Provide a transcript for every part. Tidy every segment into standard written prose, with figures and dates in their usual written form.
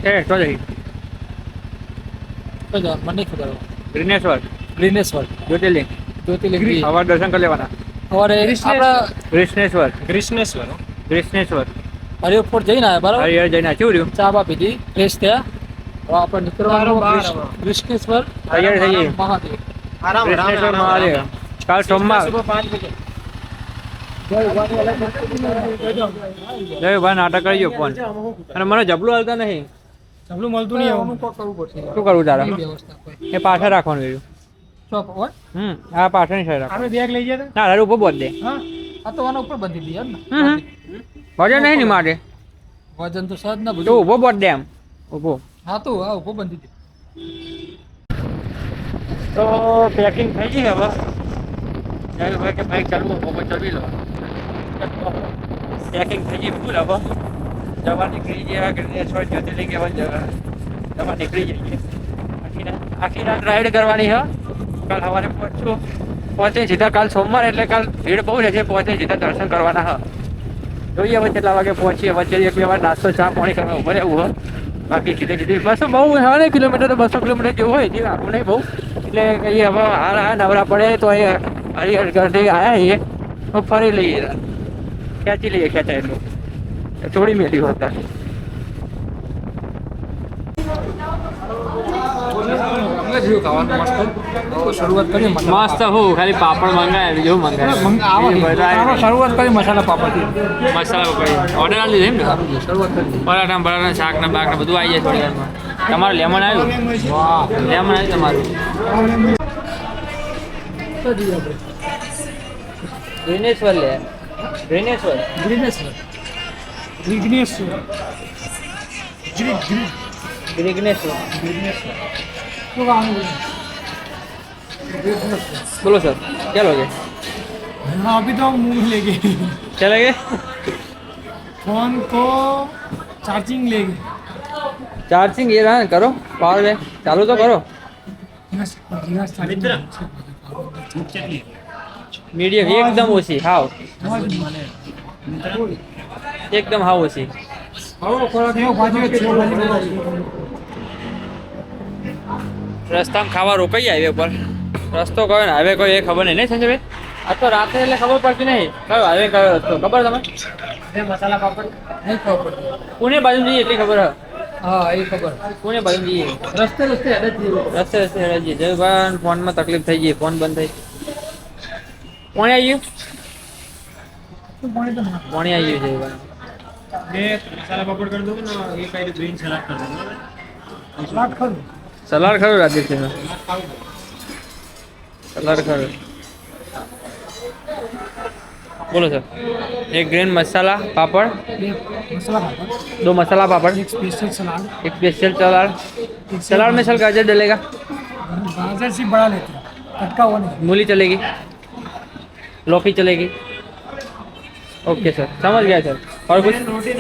તો જઈ તો જા મને ખબર ગ્રીનેશ્વર ગ્રીનેશ્વર જ્યોતિર્લિંગ જ્યોતિર્લિંગ સવાર દર્શન કરી લેવાના સવારે આપણા ગ્રીષ્ણેશ્વર ગ્રીષ્ણેશ્વર હરિયો ફોર્ટ જઈને આવ્યા બરાબર હરિહર જઈને શું રહ્યું ચા બા પીધી ફ્રેશ થયા હવે આપણે નીકળવાનું ગ્રીષ્ણેશ્વર હરિહર જઈએ મહાદેવ ગ્રીષ્ણેશ્વર મહાદેવ કાલ સોમવાર જય ભાઈ નાટક કરી ગયો ફોન અને મને જબલું હાલતા નહીં જબલું મળતું નહીં હવે કરવું પડશે શું કરવું તારે વ્યવસ્થા કોઈ એ પાછળ રાખવાનું રહ્યું ચોપ હોય આ પાછળની સાઈડ રાખ આપણે બેગ લઈ ગયા ના તારે ઉભો બોલ દે હા આ તો આના ઉપર બંધી દઈએ ને વજન નહીં ને માટે વજન તો સહજ ના તો બધું ઉભો બોલ દે એમ ઉભો હા તો આ ઉપર બંધી દે તો પેકિંગ થઈ ગઈ હવે ભાઈ કે બાઈક ચાલવું મોબાઈલ ચલાવી લો પેકિંગ થઈ ગઈ ફૂલ હવે જવા નીકળી ગયા ગ્રીનેશ્વર જ્યોતિર્લિંગ એવા જવા નીકળી જઈએ આખી રાત રાઈડ કરવાની હા કાલ સવારે પહોંચે સીધા કાલ સોમવાર એટલે કાલ ભીડ બહુ રહેશે પહોંચે સીધા દર્શન કરવાના હા જોઈએ હવે કેટલા વાગે પહોંચીએ વચ્ચે એક બે વાર નાસ્તો ચા પાણી કરવા ઉભો રહેવું હોય બાકી સીધે સીધી બસો બહુ હા ને કિલોમીટર તો 200 કિલોમીટર જેવું હોય જે આખું નહીં બહુ એટલે કહીએ હવે હા નવરા પડે તો એ હરિહર ઘરથી આવ્યા તો ફરી લઈએ ખેંચી લઈએ ખેંચાય એટલું થોડી મેલી હોતા શરૂઆત કરી મસ્ત હું ખાલી પાપડ મંગાય બીજું મંગાય શરૂઆત કરી મસાલા પાપડ મસાલા પડી ઓર્ડર આવી દીધો એમ ને શરૂઆત કરી પરાઠા શાક ને બાક ને બધું આવી જાય થોડી વારમાં તમારું લેમન આવ્યું વાહ લેમન આવ્યું તમારું ગ્રીનેશ્વર લે ગ્રીનેશ્વર ગ્રીનેશ્વર ગ્રીગ્નેશ્વર ગ્રીગ્નેશ્વર શું કામ બોલો સર क्या लोगे हाँ अभी तो हम मूव लेंगे क्या लगे फोन को चार्जिंग लेंगे चार्जिंग ये रहा है करो पावर बैंक चालू तो करो मीडियम एकदम ओसी हाव एकदम हाव ओसी રસ્તામાં ખાવા રોકાઈ હાઈવે પર રસ્તો કયો ને હાઈવે કયો એ ખબર નહીં સંજયભાઈ આ તો રાત્રે એટલે ખબર પડતી નહીં કયો હાઈવે કયો રસ્તો ખબર તમે મસાલા પાપડ નહીં ખબર પડતી પુણે બાજુ જઈએ એટલી ખબર હા એ ખબર પુણે બાજુ જઈએ રસ્તે રસ્તે રસ્તે હેડે જઈએ જયભાઈ ફોનમાં તકલીફ થઈ ગઈ ફોન બંધ થઈ કોણે આવી ગયું કોણે આવી ગયું જયભાઈ બે મસાલા પાપડ કરી દઉં ને એક આઈડી ગ્રીન સલાડ કરી દઉં સલાડ ખરું સલાડ ખરું રાધેશ સલાડ ખરું बोलो सर एक ग्रीन मसाला पापड़ मसाला पापड़ दो मसाला पापड़ एक स्पेशल सलाद एक स्पेशल सलाद सलाद में सर गाजर डलेगा गाजर से बड़ा लेते हैं कटका हुआ नहीं मूली चलेगी लौकी चलेगी ओके सर समझ गया सर और कुछ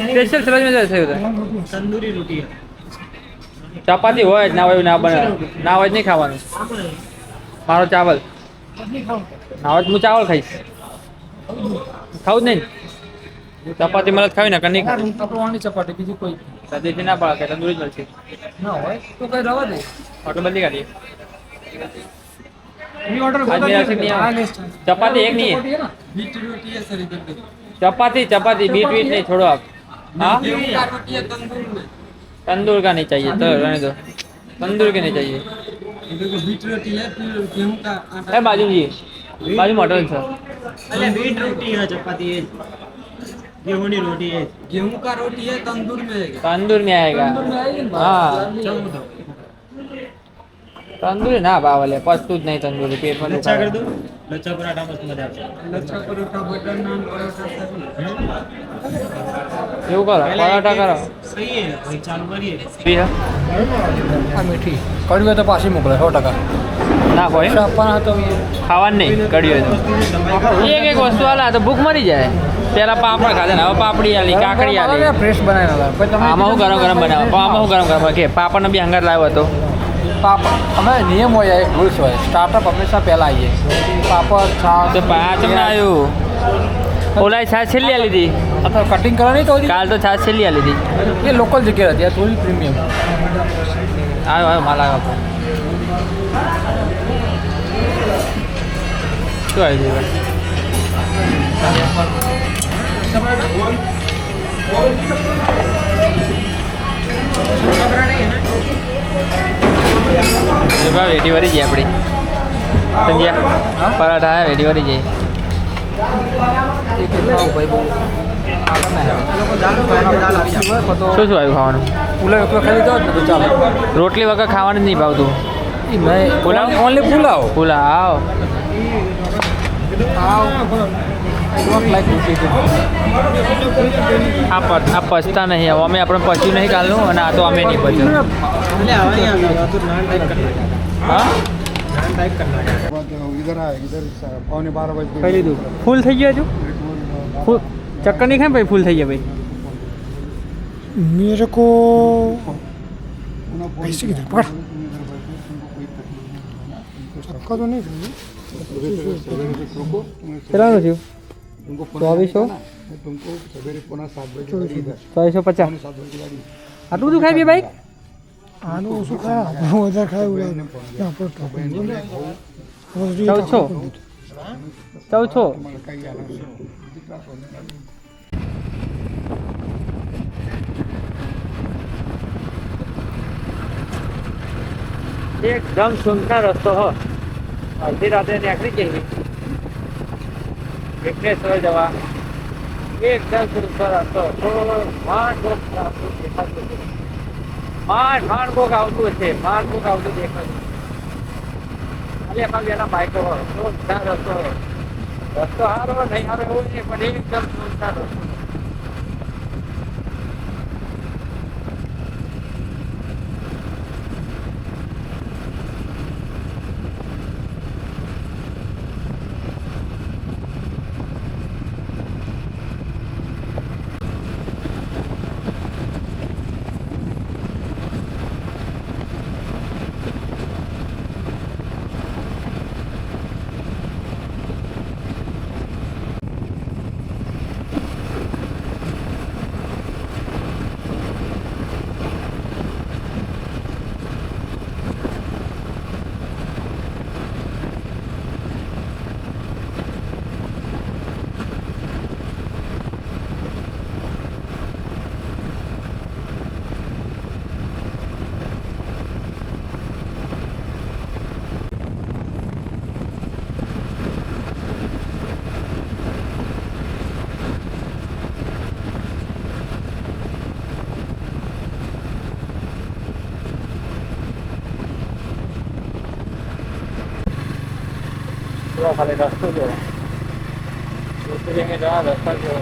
स्पेशल सलाद में ऐसे होता है तंदूरी रोटी है चपाती हो ना हो ना बने ना हो नहीं खावा मारो चावल ना हो तो चावल खाईश ખાવું જ નહીં ચપાતી મળે ખાવી ને કની પકડવાની ચપાટી બીજી કોઈ સદેથી ના પડે કે તંદુરી જ મળશે ના હોય તો કઈ રવા દે ઓટો બંધી કાઢીએ ये ऑर्डर आज मेरा से नहीं आया। चपाती एक नहीं है बीट रोटी है सर इधर पे चपाती चपाती बीट वीट नहीं छोड़ो आप हाँ गेहूं का रोटी है तंदूर में तंदूर का नहीं चाहिए तो रहने दो तंदूर के नहीं चाहिए इधर को बीट रोटी है फिर गेहूं का आटा है बाजू जी बाजू में होटल सर अरे बीट रोटी है चपाती है गेहूं की रोटी है गेहूं का रोटी है तंदूर में आएगा तंदूर में आएगा तंदूर में आएगी ना हाँ चलो दो तंदूरी ना भावले पचतू ज नहीं तंदूरी पेट में लच्छा कर दो लच्छा पराठा मस्त मजा आता लच्छा परोठा बटर नान परोठा सभी એવું કરો પરાઠા કરો सही है भाई चालू करिए પી હે આ મીઠી કડવી તો પાછી મોકલે 100% ના કોઈ આપવાના તો ખાવાનું નહીં કડ્યું હોય તો એક એક વસ્તુ આલા તો ભૂખ મરી જાય પેલા પાપડ ખાધા ને હવે પાપડી આલી કાકડી આલી ફ્રેશ બનાવેલા પછી તમે આમાં હું ગરમ ગરમ બનાવો પણ આમાં હું ગરમ ગરમ કે પાપડનો બી હંગાત લાવ્યો હતો પાપડ અમે નિયમ હોય એક રૂલ્સ હોય સ્ટાર્ટઅપ હંમેશા પહેલાં આવીએ પાપડ છાશ તો પાંચ માં આવ્યું ઓલા છાશ છેલ્લી આ લીધી અથવા કટિંગ કરવાની તો કાલ તો છાશ છેલ્લી આ લીધી એ લોકલ જગ્યા હતી આ થોડી પ્રીમિયમ. આવ્યો માલ આવ્યો શું આવી ગયું વેટી વળી જાય આપણી સમજ્યા પરાઠા આવે વેટી વળી જાય શું આવ્યું ખાવાનું પુલાવ એકલો ખાલી જાઓ ને તો ચાલે. રોટલી વગર ખાવાનું જ નહીં ભાવતું મેં પુલાવ ઓનલી પુલાવ. પુલાવ આ પચતા નહીં હવે અમે આપણે પચ્યું નહીં કાલનું અને આ તો અમે નહીં પચ્યું હા ખાઈ લીધું ફૂલ થઈ ગયું હજુ ફૂલ ચક્કર નહીં ખાય ભાઈ ફૂલ થઈ ગયા ભાઈ मेरे को पैसे किधर पकड़ सबका तो नहीं चाहिए. કેટલાનું થયું 2400 2450 આટલું બધું ખાઈ બે ભાઈ आलू उसको खाया उधर खाया हुआ यहाँ पर ચૌદસો એકદમ સુનસાન રસ્તો હો અડધી રાતે નીકળી જઈએ વિઘ્નેશ્વર જવા એકદમ સુનસાન રસ્તો માંડ કોક આવતું હશે માંડ કોક આવતું દેખાતું ખાલી એમાં બેના બાઈકો હોય સુનસાન રસ્તો સારો નહીં સારો એવું નહીં પણ એકદમ સુનસાન રસ્તો ખાલી રસ્તો જો રસ્તા જો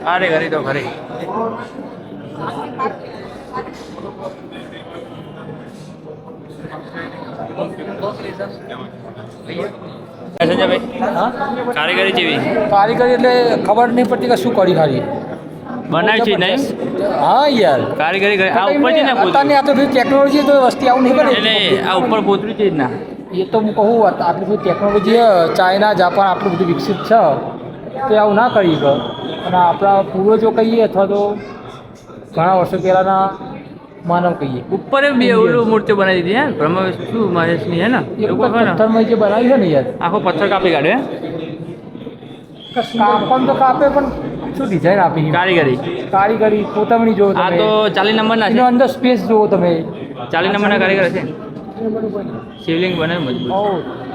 અરે ઘરી તો ઘરે કારીગરી જેવી કારીગરી એટલે ખબર નહીં પડતી કે શું કરી ખાલી બનાવી છે નહીં હા યાર કારીગરી કરી આ ઉપર છે ને અત્યારની આ તો બધી ટેકનોલોજી તો વસ્તી આવું નહીં કરે એટલે આ ઉપર પોતરી છે જ ના એ તો હું કહું આટલી બધી ટેકનોલોજી ચાઇના જાપાન આટલું બધું વિકસિત છે તો આવું ના કરી શકે અને આપણા પૂર્વજો કહીએ અથવા તો ઘણા વર્ષો પહેલાંના માનવ કહીએ ઉપર એમ બે ઓલું મૂર્તિઓ બનાવી દીધી હે બ્રહ્મ વિષ્ણુ મહેશની હે ને એક પથ્થરમાં જે બનાવી છે ને યાર આખો પથ્થર કાપી કાઢે કાપણ તો કાપે પણ શું ડિઝાઇન આપી છે. કારીગરી કારીગરી કોતમણી જોવો આ તમે તો 40 નંબરના એનો છે. અંદર સ્પેસ જોવો તમે 40 નંબરના કારીગર છે. શિવલિંગ બને મજબૂત. ઓ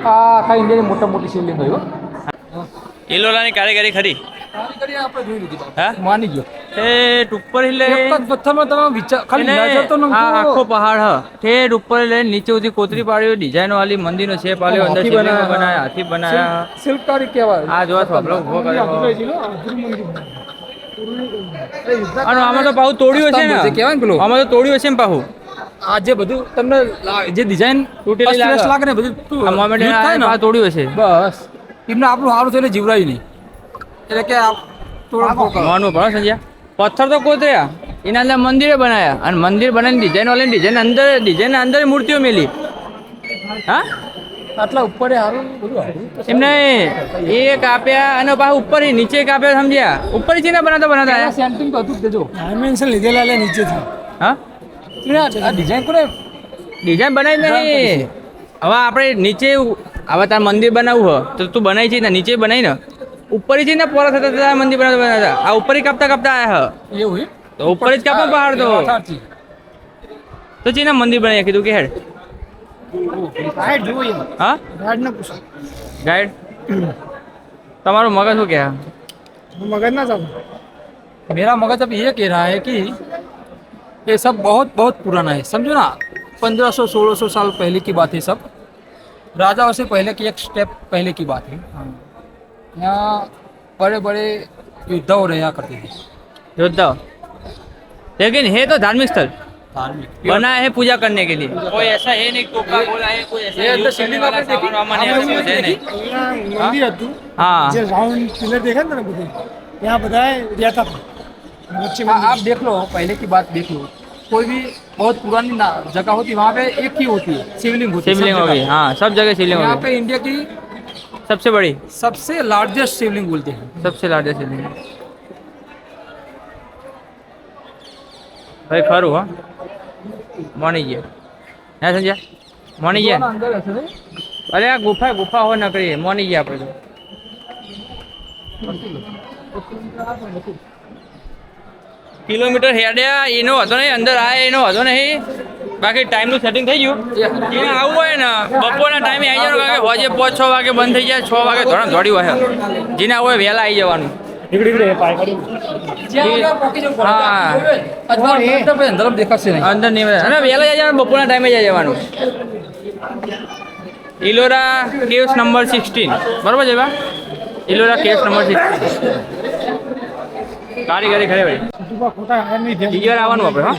આ આખા ઇન્ડિયાની મોટા મોટી શિવલિંગ હોય હો. ઇલોરાની કારીગરી ખરી. કારીગરી આપણે જોઈ લીધી બાબા. હા માની ગયો ઠેઠ ઉપર લે એક જ પથ્થરમાં તમે વિચાર ખાલી નજર તો આ નાખો. આખો પહાડ હ ઠેઠ ઉપર લઈને નીચે સુધી કોતરી પાડ્યો ડિઝાઇનો વાળી મંદિરનો શેપ આલ્યો અંદર હાથી શિવલિંગ બનાયા. બનાયા હાથી બનાયા શિલ્પકારી કહેવાય. આ જો થોભલો ઊભો કર્યો આ અને આમાં તો પાછું તોડ્યું છે ને કહેવાય ને પેલું. આમાં તો તોડ્યું છે ને પાછું આ જે બધું તમને જે ડિઝાઇન તૂટેલી લાગે ને બધું આ મોમેન્ટ યુઝ થાય ને, તોડ્યું છે બસ એમને આપણું સારું થઈને જીવરાયું નહીં એટલે કે આ તોડફોડ કરો. માનવું પડે સંજ્યા પથ્થર તો કોતર્યા એના અંદર મંદિરે બનાયા અને મંદિર બનાવીને ડિઝાઇન વાળી ડિઝાઇન અંદર મૂર્તિઓ મેલી હા આટલા ઉપર સારું બધું સારું. એમને એ કાપ્યા અને પાછું ઉપર નીચે કાપ્યા સમજ્યા ઉપર છે ને બનાવતા પેલા સેન્ટિંગ તો હતું જ દેજો. ડાયમેન્શન લીધેલા લે નીચેથી. હા આ ડિઝાઇન કોને ડિઝાઇન બનાવી નહીં હવે આપણે નીચે હવે તાર મંદિર બનાવવું હોય તો તું બનાવી છે ને નીચે બનાવી ને ઉપર છે ને પોરા થતા થતા મંદિર બનાવતા આ ઉપર કાપતા કાપતા આયા હ એવું એમ? તો ઉપર જ કાપો પહાડ તો સાચી. તો છે ને મંદિર બનાવી કીધું કે હેડ હાઈટ જુઓ એમ. હા હાઈટ ન પૂછો. ગાઈડ તમારું મગજ શું કહે મગજ ના ચાલો. मेरा मगज अब ये कह रहा है कि ये सब बहुत बहुत पुराना है, समझो ना 1500-1600 साल पहले की बात है सब. राजाओं से पहले की एक स्टेप पहले की बात है. यहाँ बड़े बड़े युद्ध रहा करते थे. योद्धा लेकिन है तो धार्मिक स्थल धार्मिक बना है पूजा करने के लिए कोई ऐसा है नहीं कोका बोला है कोई ऐसा ये अंदर युद्ध शिवलिंग करने वाला आपने देखी? सामान वामान ऐसा कुछ है नहीं અહીંયા મંદિર હતું हाँ જે રાઉન્ડ પિલર દેખાય ને બધે ત્યાં બધાએ રહેતા હતા. વચ્ચે મંદિર. आप देख लो, पहले की बात देख लो, कोई भी बहुत पुरानी जगह होती वहाँ पे एक ही होती है शिवलिंग होती है. सब शिवलिंग जगह. होगी हाँ सब जगह शिवलिंग यहाँ होगी पे इंडिया की सबसे बड़ी सबसे लार्जेस्ट शिवलिंग बोलते हैं. सबसे लार्जेस्ट शिवलिंग भाई खરું હા મણી ગયા હે સંજય મણી ગયા अंदर ऐसे नहीं? અરે આ ગુફા હોય નકરી મણી ગયા આપણે તો કિલોમીટર હેડ્યા એનો હતો નહીં અંદર આ એનો હતો નહીં બાકી ટાઈમનું સેટિંગ થઈ ગયું જેને આવવું હોય ને બપોરના ટાઈમે આવી જવાનું કારણ કે હોજે 5-6 વાગે બંધ થઈ જાય 6 વાગે ધોરણ દોડ્યું હોય જેને આવવું હોય વહેલા આવી જવાનું જ્યાં પોકી જવું પડે. હા. અથવા અંદર पे अंदर દેખાશે નહીં. અંદર નહીં અને વહેલા આવી જવાનું બપોરના ટાઈમે જ જવાનું ઇલોરા કેવ્સ નંબર 16 બરોબર છે બા ઇલોરા કેવ્સ નંબર 16 કારીગરી ખરે ભાઈ ટૂંકા ખોટા હાર નહીં થયા. બીજી વાર આવવાનું આપણે હા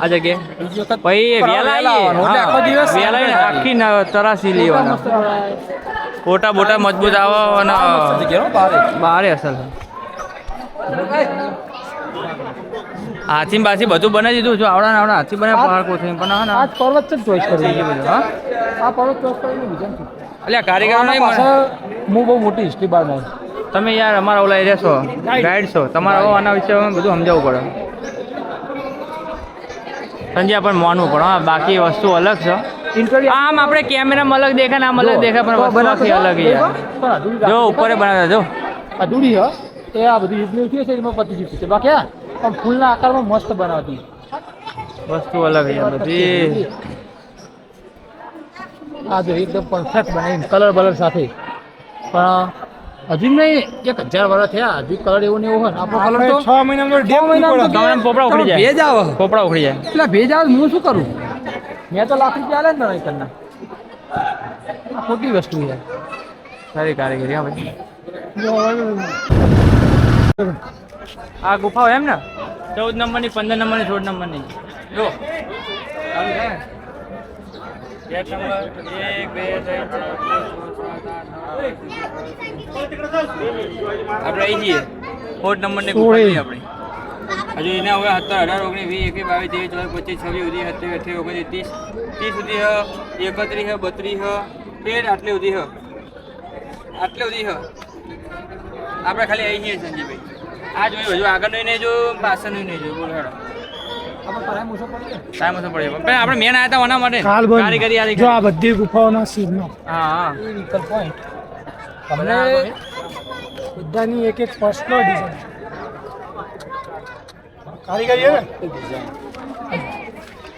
આ જગ્યાએ બીજી વખત પછી વહેલા આવીએ આવવાનું. એટલે આખો દિવસ વહેલા આવીને આખી તરાસી લેવાના ફોટા બોટા મજબૂત આવો અને જગ્યાનો બહાર બારે અસલ હાથી બાથી બધું બનાવી દીધું જો આવડા ને આવડા હાથી બનાવે પહાડ કોથળી પણ હા આજ પર્વત જ ચોઈસ થઈ કર્યું. ગયું બધું હા આ પર્વત ચોઈસ કરીને બીજાને શું? એટલે કારીગરો નહીં મળે. પાછળ હું બહુ મોટી હિસ્ટ્રી બહાર નહીં. તમે યાર અમારા ઓલા એરિયા છો ગાઈડ છો તમારે હવે આના વિશે અમે બધું સમજાવવું પડે સંજય પણ માનવું પડે હા બાકી વસ્તુ અલગ છે આમ આપણે કેમેરામાં અલગ દેખાય ને આમ અલગ દેખાય પણ વસ્તુ આખી અલગ છે યાર જો ઉપર બનાવતા જો અધૂરી હ એ આ બધી યુદ્ધની ઉઠી છે એમાં પતી ગયું છે બાકી આ પણ ફૂલના આકારમાં મસ્ત બનાવતી. વસ્તુ અલગ છે બધી આ જો એકદમ પરફેક્ટ બનાવીને કલર બલર સાથે પણ હજુ નહીં 1000 વર્ષ થયા હજુ કલર એવો ને એવો હોય આપણો કલર તો 6 મહિનામાં તો 6 મહિનામાં તો તમને પોપડા ઉખડી જાય. ભેજ આવે પોપડા ઉખડી જાય એટલે ભેજ આવે હું શું કરું મેં તો લાખ રૂપિયા આલે ને નહીં કરના આ ખોટી વસ્તુ છે. સારી કારીગરી હા ભાઈ આ ગુફા હોય એમ ને 14 નંબરની 15 નંબરની 16 નંબરની જો એક નંબર 1 2 3 4 5 6 7 8 9 આપણે આવી જઈએ 14 નંબરની ગુફા છે આપણી હજુ એના હવે 17 18 19 20 21 22 23 24 25 26 સુધી 27 28 29 30 સુધી હ 31 હ 32 હ તેર આટલી સુધી હ આટલી સુધી હ આપણે ખાલી આવી જઈએ સંજીભાઈ આ જોયું હજુ આગળ નહીં જો પાછળ નહીં જો બોલો હેડો આપણે પરાય મૂછો પડી જાય. ટાઈમ ઓછો પડે પણ આપણે મેન આવ્યા હતા ઓના માટે કાલ બંધ. કારીગરી આ જો આ બધી ગુફાઓના સીનનો હા હા એ વિકલ્પ હોય તમને બધાની એક એક પર્સનલ ડિઝાઇન. કારીગરી હે ને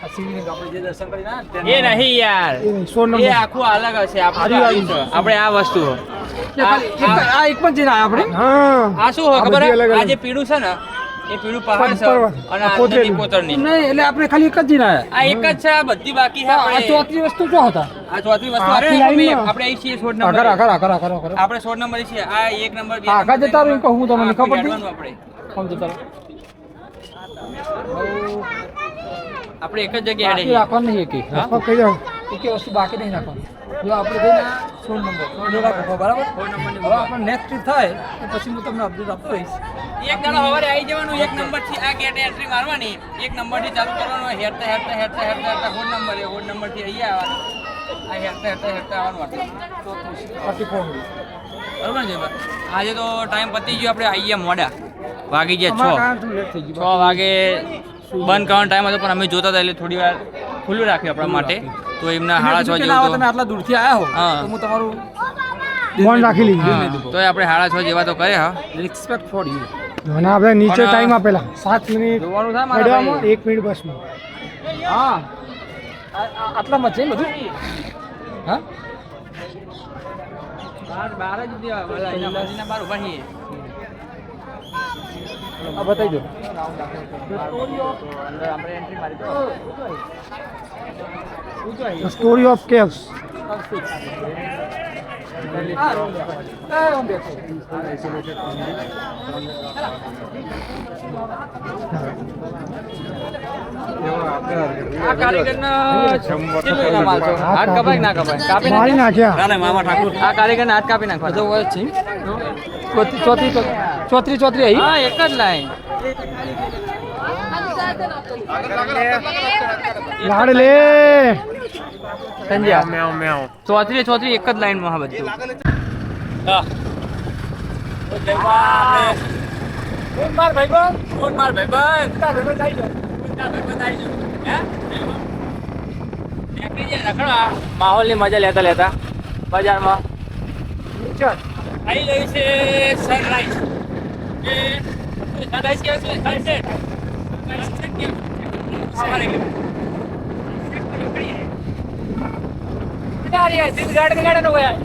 આ શિવલિંગ આપણે જે દર્શન કરીને આવ્યા એ નહીં યાર એ 16 એ નંબર આખું અલગ હશે આપણે આજુબાજુ તો આપણે આ વસ્તુ આ એક પણ જઈને આવ્યા આપણે હા આ શું હોય આ ખબર બધી હે? અલગ આ અલગ. જે પીળું છે ને એ પીળું પહાડ છે પર્વત. અને આ આ કોતરેલું. નદી કોતરની નહીં એટલે આપણે ખાલી એક જ જઈને આવ્યા આ એક જ છે આ બધી બાકી છે આ આપણે ચોથી વસ્તુ શું હતા આ ચોથી વસ્તુ આ અરે આખી મમ્મી, લાઈનમાં. આપણે અહીં છીએ 16 આખર નંબર આખર આખર આખર આખર આપણે 16 નંબર છીએ આ એક નંબર બે આખા નંબર, જતા રહો એમ કહું હું તમને આખું ખબર પડી? હેડવાનું આપણે કોણ જતા રહો? આપણે એક જ જગ્યાએ બાકી હેડે રાખવાનું નહીં એકે હા લગભગ કહી જાઓ એકે વસ્તુ બાકી નહીં રાખવાની જો આપણે જઈને 16 નંબર 16 રાખો બરાબર 16 નંબરની હવે આપણે નેક્સ્ટ ટ્રીપ થાય તો પછી હું તમને અપડેટ આપતો રહીશ એક દાડો સવારે આવી જવાનું એક નંબર થી આ ગેટ એન્ટ્રી મારવાની એક નંબર થી ચાલુ કરવાનું હેડતા હેડતા હેડતા હેડતા હેડતા 16 નંબર એ 16 નંબર થી અહીંયા આવવાનું આ હેડતા હેડતા હેડતા આવવાનું આટલું. 34 બરોબર ને જયભાઈ? આજે તો ટાઈમ પતી ગયો આપણે આવી ગયા મોડા વાગી ગયા અમારા 6 કારણથી લેટ થઈ ગયું 6 વાગે બંધ કરવાનો ટાઈમ હતો પણ અમે જોતા હતા એટલે થોડી વાર ખુલ્લું રાખ્યું આપણા માટે તો એમના તમે 6:30 કીધું કે ના આવો, જેવું તમે આટલા દૂરથી આવ્યા હો હા. તો હું તમારું ફોન રાખી લીધી તો આપણે 6:30 જેવા તો કરે હા રિસ્પેક્ટ ફોર યુ અને આપણે નીચે પણ, ટાઈમ આપેલા 7 મિનિટ જોવાનું થાય મારા હેડવામાં ભાઈ. 1 મિનિટ બસમાં હા આટલામાં છે બધું હા બહાર જ બધા એના બાજુના બહાર ઊભા છીએ આ બતાવી દો અંદર આપણે એન્ટ્રી મારી દો સ્ટોરી ઓફ કેવ્સ આ કારીગરના કેટલું ઇનામ આલશો? હાથ કપાય કે ના કપાય? કાપી મારી નાખ્યા આ કારીગરના હાથ કાપી નાખવા બધો હોય છે ચોત્રી આવી હા એક જ લાઈન લાડ લે સંજ્યા ચોત્રી ચોત્રી એક જ લાઈનમાં હા બધું માહોલ ની મજા લેતા લેતા બજારમાં આવી ગઈ છે સનરાઈઝ સનરાઈઝ કેવું છે સનસેટ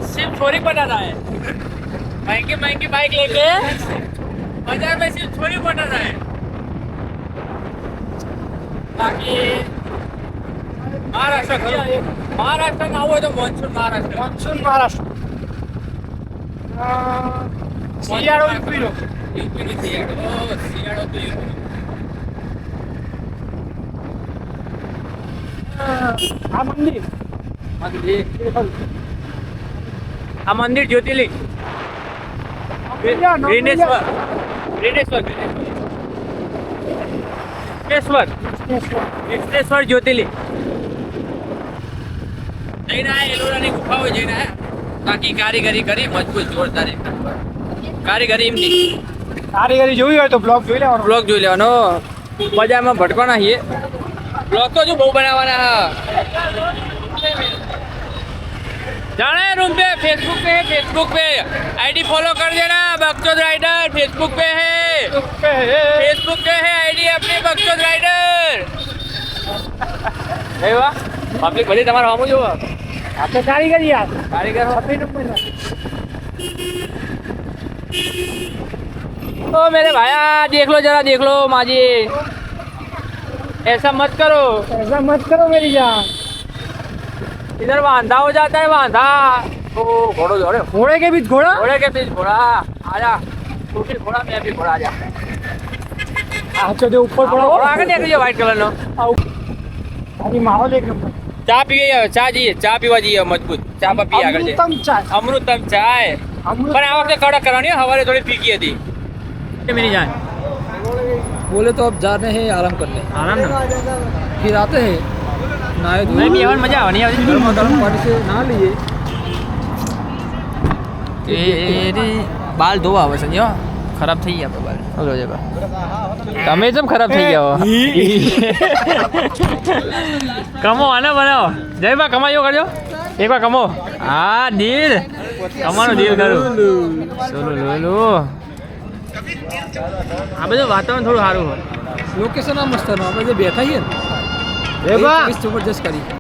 सिर्फ छोरी बनाना है महंगी महंगी बाइक लेके बाजार में सिर्फ छोरी बनाना है बाकी महाराष्ट्र महाराष्ट्र ना हो तो मानसून महाराष्ट्र મોન્સૂન મહારાષ્ટ્ર શિયાળો યુપીનો યુપી નો શિયાળો તો યુપી આ મંદિર આ મંદિર જ્યોતિર્લિંગ ગ્રીનેશ્વર ગ્રીનેશ્વર વિશ્વેશ્વર જ્યોતિર્લિંગ જઈને આ એલોરાની ગુફાઓ જઈને આયા બાકી કારીગરી કરી મજબૂત જોરદાર એકદમ. કારીગરી એમની કારીગરી જોવી હોય તો બ્લોગ જોઈ લેવાનો બ્લોગ જોઈ લેવાનો બજારમાં ભટકવાના છીએ બ્લોગ તો હજુ બહુ બનાવવાના હા जाना है रूम पे फेसबुक पे आईडी फॉलो कर देना बगचोद राइडर फेसबुक पे है आईडी अपनी बगचोद राइडर वाह पब्लिक बड़ी તમારા સામું જોવો આપણે કારીગરી યાર कारीगर हो સફેદ ઉપર ओ मेरे भाया देख लो माजी ऐसा मत करो ऐसा मत करो मेरी जान इधर वांधा हो जाता है वांधा ओ घोड़ो दौड़े घोड़े के बीच घोड़ा घोड़े के बीच घोड़ा आजा तू भी घोड़ा मैं भी घोड़ा आजा अच्छा जो ऊपर घोड़ा पड़ा आगे देख लीजिए व्हाइट कलर नो अभी माहौल एक नंबर ચા પીએ ચા જઈએ ચા પીવા જઈએ મજબૂત ચા પી આગળ જઈએ अमृतम चाय અમૃતમ ચાય अमृत પણ આ વખતે કડક કરવાની હો, હવારે થોડી ફીકી હતી मेरी जान बोले तो अब जा रहे हैं आराम करने आराम ना फिर आते हैं नहाए मैं धोए भी हवन मजा आवनी आवती गर्मा गर्म पानी से नहा लिए तेरे बाल ધોવા આવે સંજો ખરાબ થઈ ગયા બાલ ઓલો જે બા તમે જેમ ખરાબ થઈ ગયા હો કમો આને બનાવો જયબા કમાયો કરજો એકવાર કમો હા ડીલ કમાનો ડીલ કરું સોલો લોલો આ બધું વાતાવરણ થોડું સારું હોય. લોકેશન આ મસ્ત આપણે જે બેઠા છીએ ને એ બા જબરજસ્ત કરી